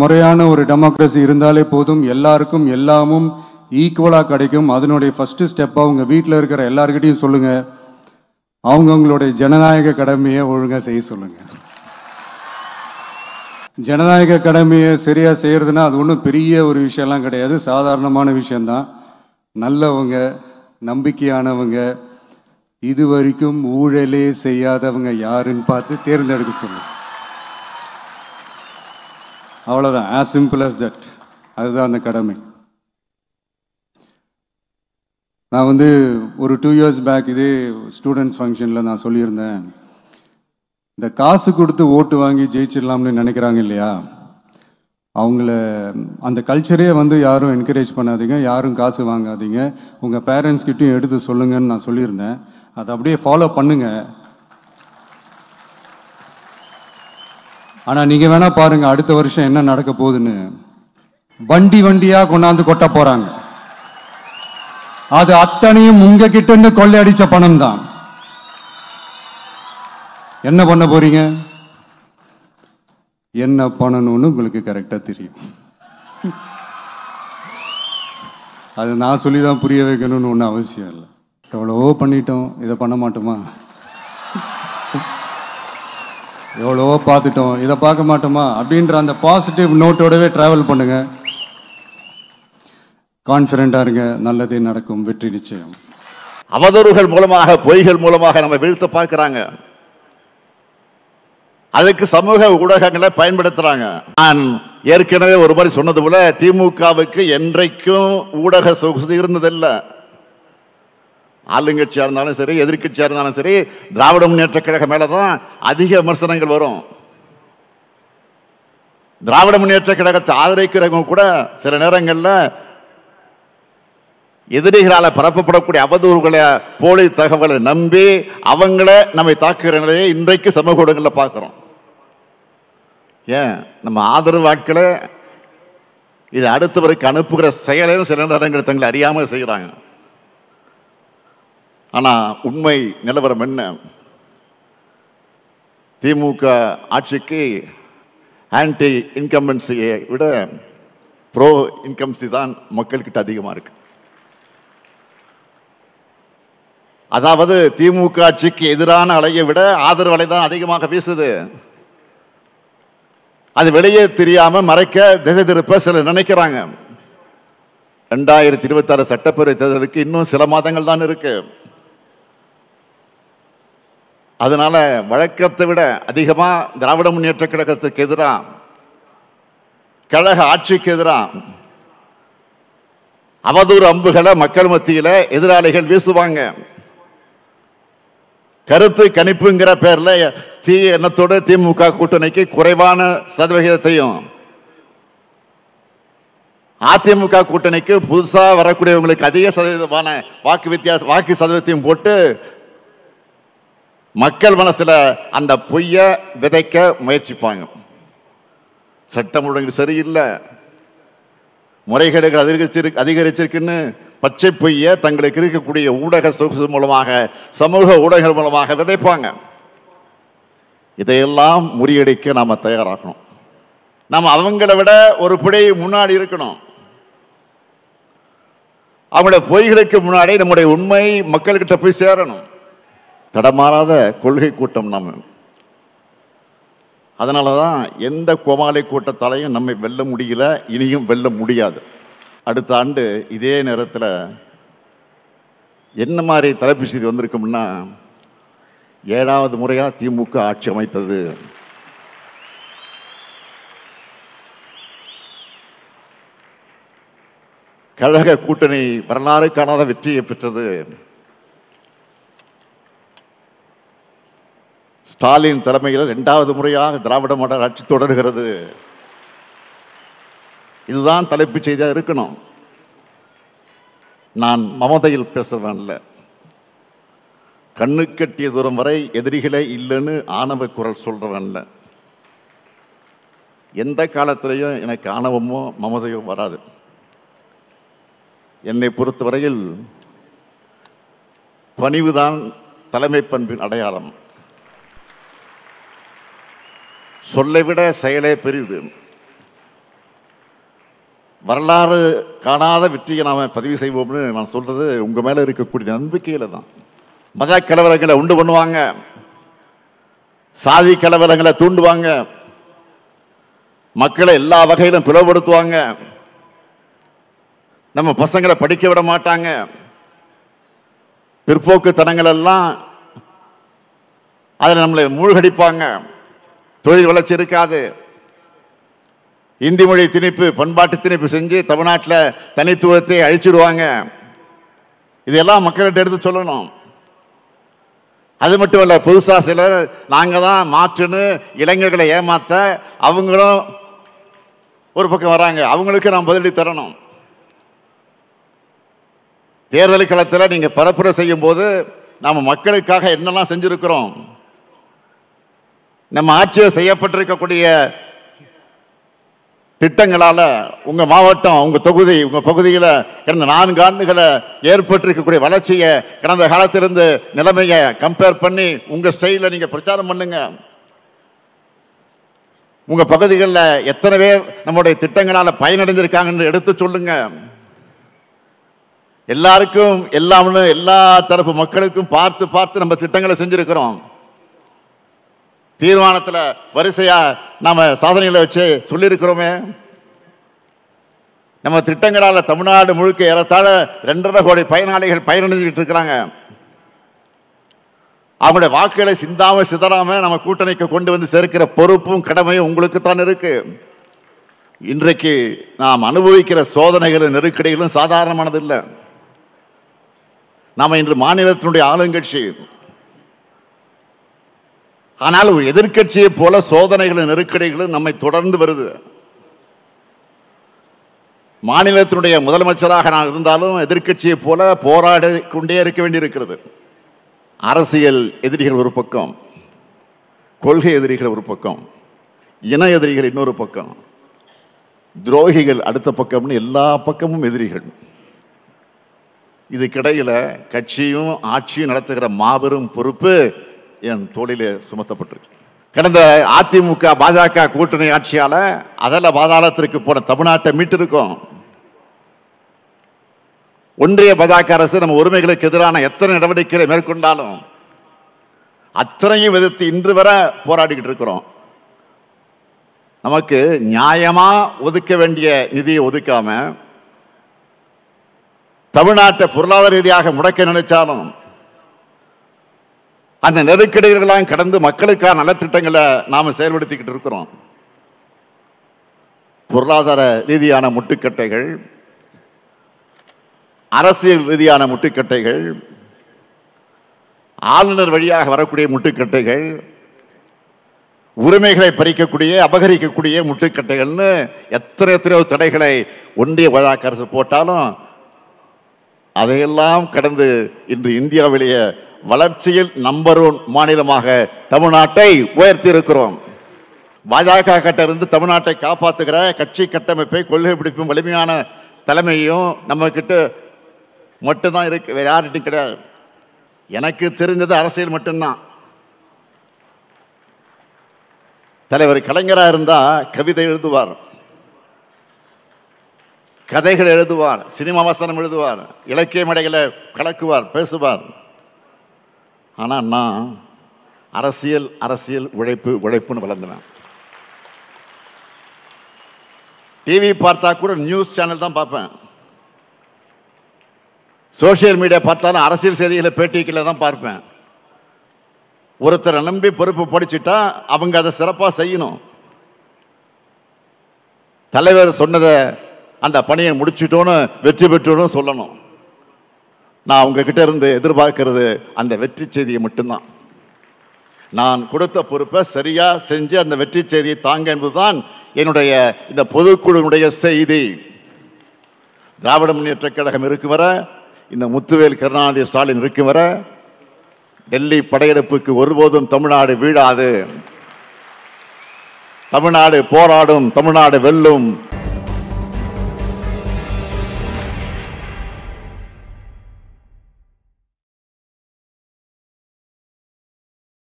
முறையான ஒரு டெமோக்ரஸி இருந்தாலே போதும், எல்லாருக்கும் எல்லாமும் ஈக்குவலா கிடைக்கும். அதனுடைய ஃபர்ஸ்ட் ஸ்டெப் அவங்க வீட்டில் இருக்கிற எல்லார்கிட்டையும் சொல்லுங்க, அவங்கவுங்களுடைய ஜனநாயக கடமையை ஒழுங்கா செய்ய சொல்லுங்க. ஜனநாயக கடமையை சரியா செய்யறதுன்னா அது ஒன்றும் பெரிய ஒரு விஷயம்லாம் கிடையாது, சாதாரணமான விஷயம்தான். நல்லவங்க, நம்பிக்கையானவங்க, இது வரைக்கும் ஊழலே செய்யாதவங்க யாருன்னு பார்த்து தேர்ந்தெடுக்க சொல்லுங்க. அவ்வளோதான், as simple as that. அதுதான் அந்த கடமை. நான் ஒரு 2 years பேக் இதே ஸ்டூடெண்ட்ஸ் ஃபங்க்ஷனில் நான் சொல்லியிருந்தேன், இந்த காசு கொடுத்து ஓட்டு வாங்கி ஜெயிச்சிடலாம்னு நினைக்கிறாங்க இல்லையா, அவங்கள அந்த கல்ச்சரே யாரும் என்கரேஜ் பண்ணாதீங்க, யாரும் காசு வாங்காதீங்க, உங்கள் பேரண்ட்ஸ்கிட்டையும் எடுத்து சொல்லுங்கன்னு நான் சொல்லியிருந்தேன். அதை அப்படியே ஃபாலோ பண்ணுங்க. ஆனால் நீங்கள் வேணா பாருங்க அடுத்த வருஷம் என்ன நடக்க போகுதுன்னு. வண்டி வண்டியாக கொண்டாந்து கொட்ட போறாங்க. அது அத்தனையும் உங்ககிட்ட இருந்து கொள்ளையடிச்ச பணம் தான். என்ன பண்ண போறீங்க? என்ன பண்ணணும்னு உங்களுக்கு கரெக்டா தெரியும். அது நான் சொல்லிதான் புரிய வைக்கணும்னு ஒன்றும் அவசியம் இல்லை. எவ்வளவோ பண்ணிட்டோம், இதை பண்ண மாட்டோமா? எவ்வளவோ பார்த்துட்டோம், இதை பார்க்க மாட்டோமா அப்படின்ற அந்த பாசிட்டிவ் நோட்டோடவே டிராவல் பண்ணுங்க. கான்ஃபிடண்டா இருங்க, நல்லதே நடக்கும், வெற்றி நிச்சயம். அவதூறுகள் மூலமாக, பொய்கள் மூலமாக நம்ம வீழ்த்த பார்க்கிறாங்க. அதுக்கு சமூக ஊடகங்களை பயன்படுத்துறாங்க. நான் ஏற்கனவே ஒரு மாதிரி சொன்னது போல, திமுகவுக்கு என்றைக்கும் ஊடக சொகுசு இருந்ததில்லை. ஆளுங்கட்சியா இருந்தாலும் சரி, எதிர்கட்சியா இருந்தாலும் சரி, திராவிட முன்னேற்ற கழகம் மேலதான் அதிக விமர்சனங்கள் வரும். திராவிட முன்னேற்ற கழகத்தை ஆதரிக்கிறவங்க கூட சில நேரங்கள்ல எதிரிகளால பரப்பப்படக்கூடிய அவதூறுகளை, போலி தகவலை நம்பி அவங்கள நம்மை தாக்குகிற நிலையை இன்றைக்கு சமூக ஊடகங்களில் பார்க்கிறோம். ஏன் நம்ம ஆதரவு ஆட்களை இது அடுத்தவருக்கு அனுப்புகிற செயலையும் சில நேரங்கள் தங்களை அறியாமல் செய்கிறாங்க. ஆனா உண்மை நிலவரம் என்ன? திமுக ஆட்சிக்கு ஆன்டி இன்கம்பன்சியை விட ப்ரோ இன்கம்பன்சி தான் மக்கள்கிட்ட அதிகமாக இருக்கு. அதாவது திமுக ஆட்சிக்கு எதிரான அலையை விட ஆதரவு அலை தான் அதிகமாக வீசுது. அது வெளியே தெரியாம மறைக்க, திசை திருப்ப சிலர் நினைக்கிறாங்க. 2026 சட்டப்பேரவை தேர்தலுக்கு இன்னும் சில மாதங்கள் தான் இருக்கு. அதனால வழக்கத்தை விட அதிகமா திராவிட முன்னேற்ற கழகத்துக்கு எதிராக, கழக ஆட்சிக்கு எதிராக அவதூறு அம்புகளை மக்கள் மத்தியில எதிராளிகள் வீசுவாங்க. கருத்து கணிப்புங்கிற பேர்ல எண்ணத்தோடு திமுக கூட்டணிக்கு குறைவான சதவிகிதத்தையும், அதிமுக கூட்டணிக்கு புதுசா வரக்கூடியவங்களுக்கு அதிக சதவீதமான வாக்கு சதவீதத்தையும் போட்டு மக்கள் மனசுல அந்த பொய்ய விதைக்க முயற்சிப்பாங்க. சட்டம் ஒழுங்கு சரியில்லை, முறைகேடுகள் அதிகரிச்சிருக்குன்னு பச்சை பொய்ய தங்களுக்கு இருக்கக்கூடிய ஊடக சொகுசு மூலமாக, சமூக ஊடகங்கள் மூலமாக விதைப்பாங்க. இதையெல்லாம் முறியடிக்க நாம தயாராகணும். நாம அவங்களை விட ஒரு படி முன்னாடி இருக்கணும். அவங்களுடைய பொய்களுக்கு முன்னாடி நம்முடைய உண்மை மக்கள்கிட்ட போய் சேரணும். தடமாறாத கொள்கை கூட்டம் நாம. அதனாலதான் எந்த கோமாளி கூட்டத்தாலையும் நம்மை வெல்ல முடியல, இனியும் வெல்ல முடியாது. அடுத்த ஆண்டு இதே நேரத்தில் என்ன மாதிரி தலைப்பு செய்தி வந்திருக்கும்னா, 7வது முறையா திமுக ஆட்சி அமைத்தது, கழக கூட்டணி வரலாறு காணாத வெற்றியை பெற்றது, ஸ்டாலின் தலைமையில் 2வது முறையாக திராவிட மாடல் ஆட்சி தொடர்கிறது. இதுதான் தலைப்பு செய்தியாக இருக்கணும். நான் மமதையில் பேசுறவன் இல்லை, கண்ணு கட்டிய தூரம் வரை எதிரிகளே இல்லைன்னு ஆணவ குரல் சொல்றவன் இல்லை. எந்த காலத்திலையும் எனக்கு ஆணவமோ மமதையோ வராது. என்னை பொறுத்தவரையில் பணிவுதான் தலைமை பண்பின் அடையாளம். சொல்லை விட செயலே பெரிது. வரலாறு காணாத வெற்றியை நாம் பதிவு செய்வோம்னு நான் சொல்றது உங்க மேல இருக்கக்கூடிய நம்பிக்கையில தான். மத கலவரங்களை உண்டு பண்ணுவாங்க, சாதி கலவரங்களை தூண்டுவாங்க, மக்களை எல்லா வகையிலும் பிளவுபடுத்துவாங்க, நம்ம பசங்களை படிக்க விட மாட்டாங்க, பிற்போக்குத்தனங்கள் எல்லாம் அதில் நம்மளை மூழ்கடிப்பாங்க, தொழில் வளர்ச்சி இருக்காது, இந்தி மொழி திணிப்பு பண்பாட்டு திணிப்பு செஞ்சு தமிழ்நாட்டில் தனித்துவத்தை அழிச்சிடுவாங்க. இதெல்லாம் மக்கள்கிட்ட எடுத்து சொல்லணும். அது மட்டும் இல்ல, புதுசா சிலர் நாங்க தான் மாற்றுன்னு இளைஞர்களை ஏமாத்த அவங்களும் ஒரு பக்கம் வராங்க. அவங்களுக்கு நாம் பதிலடி தரணும். தேர்தல் களத்தில் நீங்க பரப்புரை செய்யும் போது நாம மக்களுக்காக என்னெல்லாம் செஞ்சிருக்கிறோம், நம்ம ஆட்சியில் செய்யப்பட்டிருக்கக்கூடிய திட்டங்களால உங்க மாவட்டம், உங்க தொகுதி, உங்க பகுதியில் கடந்த 4 ஆண்டுகளை ஏற்பட்டிருக்கக்கூடிய வளர்ச்சியை, கடந்த காலத்திலிருந்து நிலைமையை கம்பேர் பண்ணி உங்க ஸ்டைல நீங்க பிரச்சாரம் பண்ணுங்க. உங்க பகுதிகளில் எத்தனை பேர் நம்முடைய திட்டங்களால பயனடைஞ்சிருக்காங்கன்னு எடுத்து சொல்லுங்க. எல்லாருக்கும் எல்லாம்னு எல்லா தரப்பு மக்களுக்கும் பார்த்து பார்த்து நம்ம திட்டங்களை செஞ்சிருக்கிறோம். தீர்மானத்தில் வரிசையா நாம சாதனைகளை வச்சு சொல்லியிருக்கிறோமே. நம்ம திட்டங்களால தமிழ்நாடு முழுக்க ஏறத்தாழ 2.5 கோடி பயனாளிகள் பயனடைஞ்சிட்டு இருக்கிறாங்க. அவங்களுடைய வாக்குகளை சிந்தாம சிதறாம நம்ம கூட்டணிக்கு கொண்டு வந்து சேர்க்கிற பொறுப்பும் கடமையும் உங்களுக்கு தான் இருக்கு. இன்றைக்கு நாம் அனுபவிக்கிற சோதனைகளும் நெருக்கடிகளும் சாதாரணமானது இல்லை. நாம இன்று மாநிலத்தினுடைய ஆளுங்கட்சி. ஆனால் ஒரு எதிர்கட்சியை போல சோதனைகளும் நெருக்கடிகளும் நம்மை தொடர்ந்து வருது. மாநிலத்தினுடைய முதலமைச்சராக நான் இருந்தாலும் எதிர்கட்சியை போல போராடி கொண்டே இருக்க வேண்டியிருக்கிறது. அரசியல் எதிரிகள் ஒரு பக்கம், கொள்கை எதிரிகள் ஒரு பக்கம், இன எதிரிகள் இன்னொரு பக்கம், துரோகிகள் அடுத்த பக்கம்னு எல்லா பக்கமும் எதிரிகள். இதுக்கிடையில கட்சியும் ஆட்சியும் நடத்துகிற மாபெரும் பொறுப்பு என் தோளிலே சுமத்தப்பட்டிருக்கு. கடந்த அதிமுக பாஜக கூட்டணி ஆட்சியால அதல பாதாளத்திற்கு போன தமிழ்நாட்டை மீட்டிருக்கோம். ஒன்றிய பாஜக அரசு நம்ம உரிமைகளுக்கு எதிரான எத்தனை நடவடிக்கைகளை மேற்கொண்டாலும் அத்தனையும் எதிர்த்து இன்று வரை போராடிக்கிட்டு இருக்கிறோம். நமக்கு நியாயமா ஒதுக்க வேண்டிய நிதியை ஒதுக்காம தமிழ்நாட்டை பொருளாதார ரீதியாக முடக்க நினைச்சாலும் அந்த நெருக்கடிகளெல்லாம் கடந்து மக்களுக்கான நலத்திட்டங்களை நாம செயல்படுத்திக்கிட்டு இருக்கிறோம். பொருளாதார ரீதியான முட்டுக்கட்டைகள், அரசியல் ரீதியான முட்டுக்கட்டைகள், ஆளுநர் வழியாக வரக்கூடிய முட்டுக்கட்டைகள், உரிமைகளை பறிக்கக்கூடிய அபகரிக்கக்கூடிய முட்டுக்கட்டைகள்னு எத்தனையோ தடைகளை ஒன்றிய பாஜக அரசு போட்டாலும் அதையெல்லாம் கடந்து இன்று இந்தியாவிலேயே வளர்ச்சியில் நம்பர் 1 மாநிலமாக தமிழ்நாட்டை உயர்த்தி இருக்கிறோம். பாஜக கிட்ட இருந்து தமிழ்நாட்டை காப்பாற்றுகிற கட்சி கட்டமைப்பை, கொள்கை பிடிப்பும் வலிமையான தலைமையும் நம்ம கிட்ட மட்டும்தான் இருக்கு, வேற யார்கிட்டும் கிடையாது. எனக்கு தெரிஞ்சது அரசியல் மட்டும்தான். தலைவர் கலைஞராக இருந்தா கவிதை எழுதுவார், கதைகள் எழுதுவார், சினிமா வசனம் எழுதுவார், இலக்கிய மேடைகளை கலக்குவார், பேசுவார். ஆனா நான் அரசியல் அரசியல் உழைப்பு உழைப்புன்னு வளர்ந்தேன். டிவி பார்த்தா கூட நியூஸ் சேனல் தான் பார்ப்பேன். சோசியல் மீடியா பார்த்தாலும் அரசியல் செய்திகளை பேட்டிகளை தான் பார்ப்பேன். ஒருத்தரை நம்பி பொறுப்பு படிச்சுட்டா அவங்க அதை சிறப்பாக செய்யணும். தலைவர் சொன்னதை அந்த பணியை முடிச்சுட்டோன்னு வெற்றி பெற்றோன்னு சொல்லணும். நான் உங்ககிட்ட இருந்து எதிர்பார்க்கிறது அந்த வெற்றி செய்தியை மட்டும்தான். நான் கொடுத்த பொறுப்பை சரியா செஞ்சு அந்த வெற்றி செய்தியை தாங்க என்பதுதான் என்னுடைய இந்த பொதுக்குழுவினுடைய செய்தி. திராவிட முன்னேற்ற கழகம் இருக்கும் வரை, இந்த முத்துவேல் கருணாநிதி ஸ்டாலின் இருக்கும் வரை டெல்லி படையெடுப்புக்கு ஒருபோதும் தமிழ்நாடு வீழாது. தமிழ்நாடு போராடும், தமிழ்நாடு வெல்லும்.